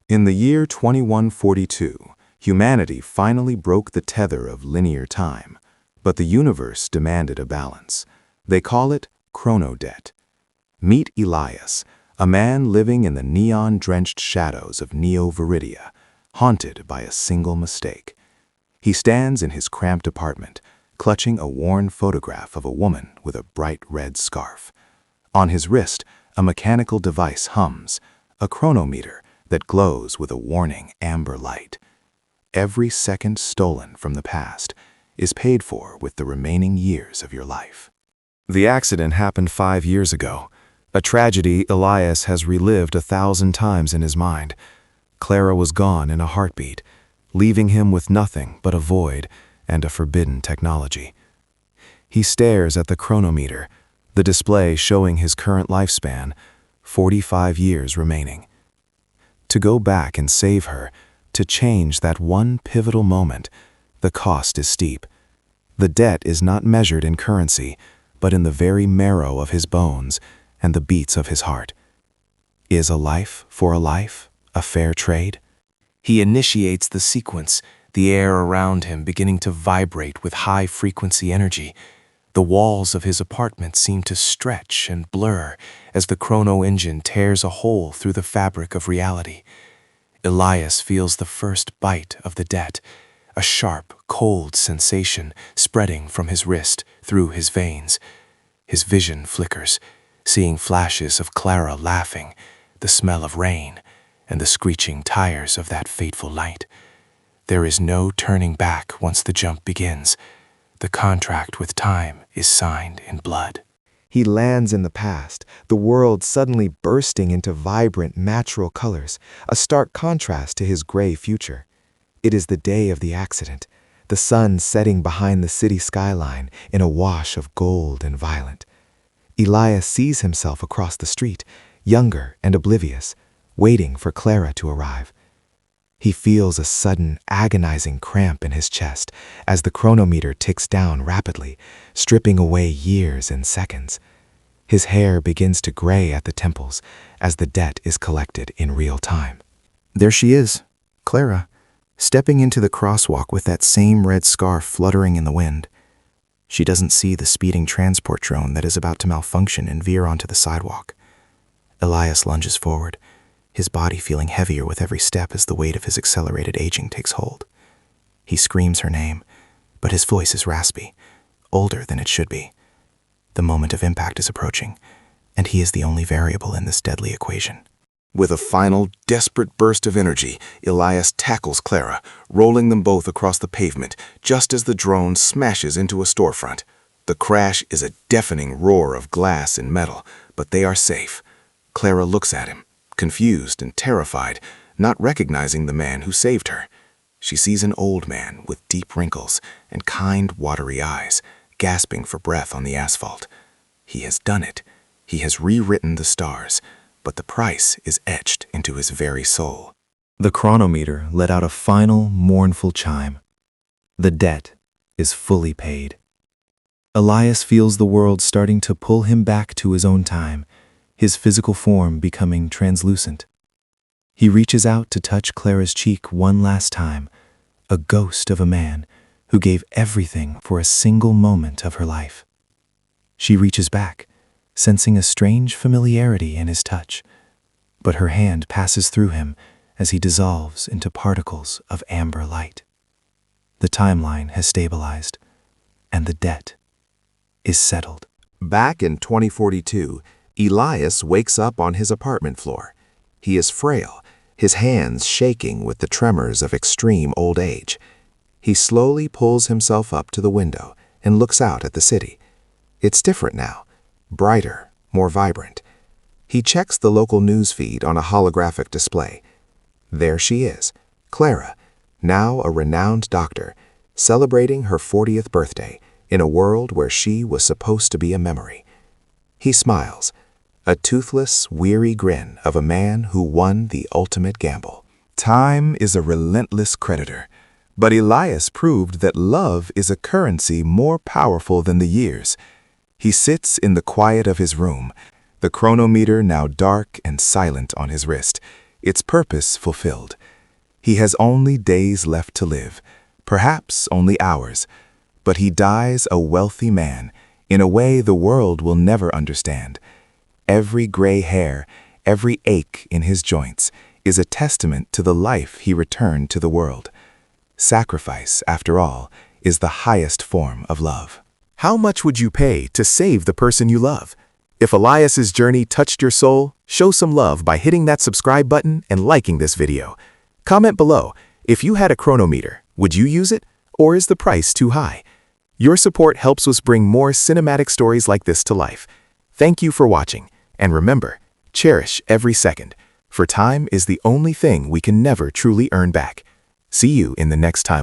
In the year 2142, humanity finally broke the tether of linear time, but the universe demanded a balance. They call it chronodebt. Meet Elias, a man living in the neon-drenched shadows of Neo Viridia, haunted by a single mistake. He stands in his cramped apartment, clutching a worn photograph of a woman with a bright red scarf. On his wrist, a mechanical device hums, a chronometer that glows with a warning amber light. Every second stolen from the past is paid for with the remaining years of your life. The accident happened 5 years ago, a tragedy Elias has relived 1,000 times in his mind. Clara was gone in a heartbeat, leaving him with nothing but a void and a forbidden technology. He stares at the chronometer, the display showing his current lifespan, 45 years remaining. To go back and save her, to change that one pivotal moment, the cost is steep. The debt is not measured in currency, but in the very marrow of his bones and the beats of his heart. Is a life for a life a fair trade? He initiates the sequence, the air around him beginning to vibrate with high-frequency energy. The walls of his apartment seem to stretch and blur as the chrono engine tears a hole through the fabric of reality. Elias feels the first bite of the debt, a sharp, cold sensation spreading from his wrist through his veins. His vision flickers, seeing flashes of Clara laughing, the smell of rain, and the screeching tires of that fateful night. There is no turning back once the jump begins. The contract with time is signed in blood. He lands in the past, the world suddenly bursting into vibrant, natural colors, a stark contrast to his gray future. It is the day of the accident, the sun setting behind the city skyline in a wash of gold and violet. Elias sees himself across the street, younger and oblivious, waiting for Clara to arrive. He feels a sudden, agonizing cramp in his chest as the chronometer ticks down rapidly, stripping away years and seconds. His hair begins to gray at the temples as the debt is collected in real time. There she is, Clara, stepping into the crosswalk with that same red scarf fluttering in the wind. She doesn't see the speeding transport drone that is about to malfunction and veer onto the sidewalk. Elias lunges forward, his body feeling heavier with every step as the weight of his accelerated aging takes hold. He screams her name, but his voice is raspy, older than it should be. The moment of impact is approaching, and he is the only variable in this deadly equation. With a final, desperate burst of energy, Elias tackles Clara, rolling them both across the pavement just as the drone smashes into a storefront. The crash is a deafening roar of glass and metal, but they are safe. Clara looks at him, confused and terrified, not recognizing the man who saved her. She sees an old man with deep wrinkles and kind, watery eyes, gasping for breath on the asphalt. He has done it. He has rewritten the stars, but the price is etched into his very soul. The chronometer let out a final, mournful chime. The debt is fully paid. Elias feels the world starting to pull him back to his own time, his physical form becoming translucent. He reaches out to touch Clara's cheek one last time, a ghost of a man who gave everything for a single moment of her life. She reaches back, sensing a strange familiarity in his touch, but her hand passes through him as he dissolves into particles of amber light. The timeline has stabilized, and the debt is settled. Back in 2042, Elias wakes up on his apartment floor. He is frail, his hands shaking with the tremors of extreme old age. He slowly pulls himself up to the window and looks out at the city. It's different now, brighter, more vibrant. He checks the local news feed on a holographic display. There she is, Clara, now a renowned doctor, celebrating her 40th birthday in a world where she was supposed to be a memory. He smiles, a toothless, weary grin of a man who won the ultimate gamble. Time is a relentless creditor, but Elias proved that love is a currency more powerful than the years. He sits in the quiet of his room, the chronometer now dark and silent on his wrist, its purpose fulfilled. He has only days left to live, perhaps only hours, but he dies a wealthy man in a way the world will never understand. Every gray hair, every ache in his joints is a testament to the life he returned to the world. Sacrifice, after all, is the highest form of love. How much would you pay to save the person you love? If Elias's journey touched your soul, show some love by hitting that subscribe button and liking this video. Comment below, if you had a chronometer, would you use it, or is the price too high? Your support helps us bring more cinematic stories like this to life. Thank you for watching, and remember, cherish every second, for time is the only thing we can never truly earn back. See you in the next time.